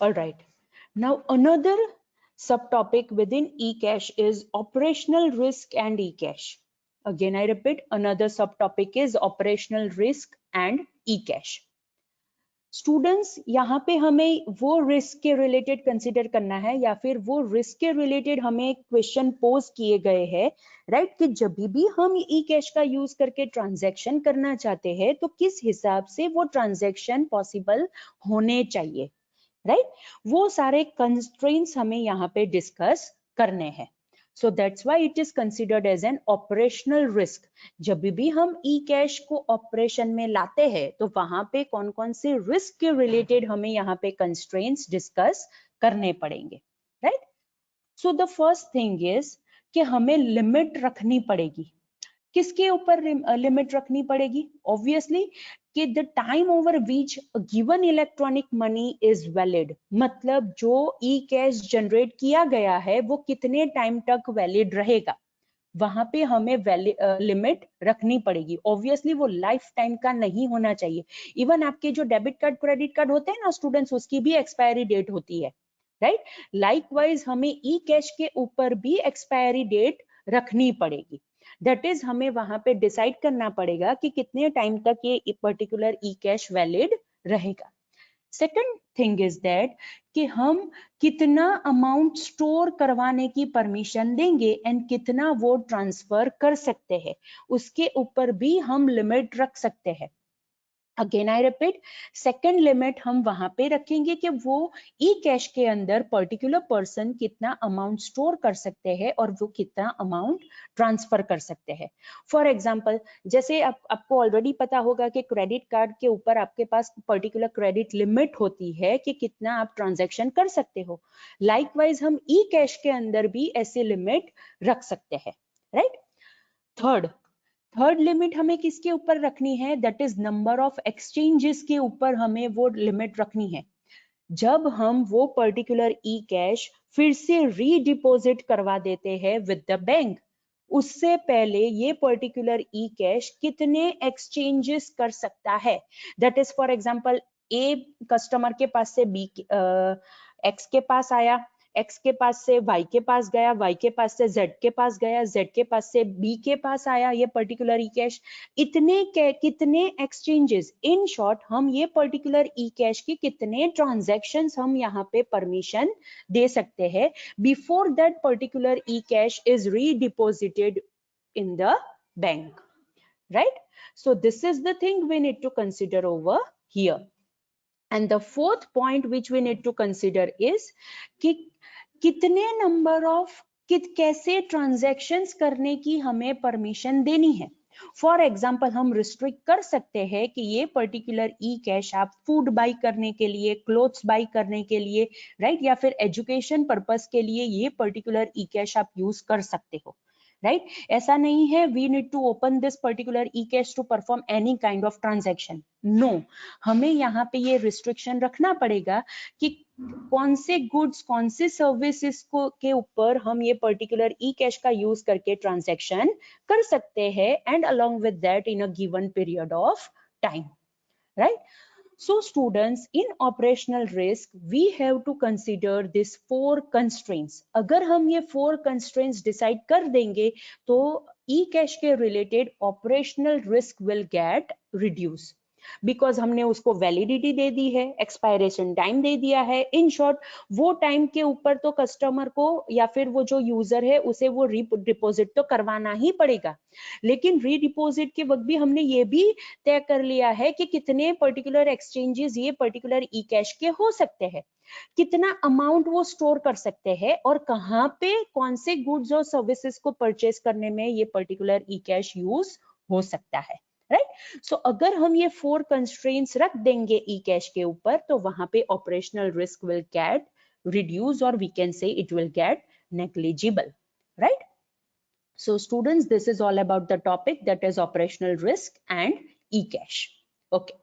All right. Now another subtopic within eCash is operational risk and eCash. Again, I repeat, another subtopic is operational risk and eCash. Students यहाँ पे हमें वो risk के related consider करना है या फिर वो रिस्क के रिलेटेड हमें क्वेश्चन पोज किए गए हैं, राइट, कि जब भी हम ई कैश का यूज करके ट्रांजैक्शन करना चाहते हैं तो किस हिसाब से वो ट्रांजैक्शन पॉसिबल होने चाहिए, राइट, वो सारे कंस्ट्रेंट्स हमें यहाँ पे डिस्कस करने हैं. So that's why it is considered as an operational risk. जब भी हम ई कैश को ऑपरेशन में लाते हैं तो वहां पे कौन कौन से रिस्क के रिलेटेड हमें यहाँ पे कंस्ट्रेंट्स डिस्कस करने पड़ेंगे, right. So the first thing is कि हमें लिमिट रखनी पड़ेगी. किसके ऊपर लिमिट रखनी पड़ेगी? ऑब्वियसली कि the time over which given electronic money is valid, मतलब जो ई कैश जनरेट किया गया है वो कितने टाइम तक वैलिड रहेगा, वहां पे हमें लिमिट रखनी पड़ेगी. ऑब्वियसली वो लाइफ टाइम का नहीं होना चाहिए. इवन आपके जो डेबिट कार्ड क्रेडिट कार्ड होते हैं ना स्टूडेंट्स, उसकी भी एक्सपायरी डेट होती है, राइट. लाइकवाइज हमें ई कैश के ऊपर भी एक्सपायरी डेट रखनी पड़ेगी. दैट इज हमें वहां पे डिसाइड करना पड़ेगा कि कितने टाइम तक ये पर्टिकुलर ई कैश वैलिड रहेगा. सेकंड थिंग इज दैट कि हम कितना अमाउंट स्टोर करवाने की परमिशन देंगे एंड कितना वो ट्रांसफर कर सकते हैं, उसके ऊपर भी हम लिमिट रख सकते हैं. Again I repeat, second limit हम वहां पे रखेंगे कि वो ई कैश के अंदर पर्टिकुलर पर्सन कितना अमाउंट स्टोर कर सकते हैं और वो कितना अमाउंट ट्रांसफर कर सकते हैं. फॉर एग्जांपल, जैसे आपको ऑलरेडी पता होगा कि क्रेडिट कार्ड के ऊपर आपके पास पर्टिकुलर क्रेडिट लिमिट होती है कि कितना आप ट्रांजैक्शन कर सकते हो. लाइकवाइज हम ई कैश के अंदर भी ऐसे लिमिट रख सकते हैं, राइट. थर्ड लिमिट हमें किसके ऊपर रखनी है? That is number of exchanges के ऊपर हमें वो लिमिट रखनी है. जब हम वो पर्टिकुलर ई कैश फिर से रीडिपोजिट करवा देते हैं विद द बैंक, उससे पहले ये पर्टिकुलर ई कैश कितने एक्सचेंजेस कर सकता है. That is for example, a customer के पास से बी एक्स के पास आया, एक्स के पास से वाई के पास गया, वाई के पास से जेड के पास गया, जेड के पास से बी के पास आया, ये पर्टिकुलर ई कैश कितने एक्सचेंजेस, इन शॉर्ट हम ये पर्टिकुलर ई कैश की कितने ट्रांजैक्शंस हम यहाँ पे परमिशन दे सकते हैं before that particular E cash is redeposited in the bank, right? So this is the thing we need to consider over here. And the fourth point which we need to consider is कि कितने number of कैसे transactions करने की हमें permission देनी है. For example, हम restrict कर सकते हैं कि ये पर्टिकुलर ई कैश आप फूड बाई करने के लिए, क्लोथ्स बाई करने के लिए, राइट, या फिर एजुकेशन पर्पस के लिए ये पर्टिकुलर ई कैश आप यूज कर सकते हो, राइट. ऐसा नहीं है we need to open this particular E cash to perform any kind of transaction. No, हमें यहाँ पे ये रिस्ट्रिक्शन रखना पड़ेगा कि कौन से गुड्स, कौन से सर्विसेज को के ऊपर हम ये पर्टिकुलर ई कैश का यूज करके ट्रांजैक्शन कर सकते हैं and along with that in a given period of time, right. So students, in operational risk, we have to consider these 4 constraints. अगर हम ये 4 constraints decide कर देंगे तो e-cash के related operational risk will get reduced. Because हमने उसको validity दे दी है, एक्सपायरेशन टाइम दे दिया है. इन शॉर्ट वो टाइम के ऊपर तो कस्टमर को या फिर वो जो यूजर है उसे वो डिपॉजिट तो करवाना ही पड़ेगा. लेकिन रीडिपोजिट के वक्त भी हमने ये भी तय कर लिया है कि कितने पर्टिकुलर एक्सचेंजेस ये पर्टिकुलर ई कैश के हो सकते हैं, कितना अमाउंट वो स्टोर कर सकते हैं और कहाँ पे कौन से गुड्स और सर्विसेज को परचेज करने में ये पर्टिकुलर ई कैश यूज हो सकता है, राइट. सो अगर हम ये 4 कंस्ट्रेंट्स रख देंगे ई कैश के ऊपर तो वहां पे operational risk will get reduce और we can say it will get negligible, right. So students, this is all about the topic that is operational risk and e-cash. Okay.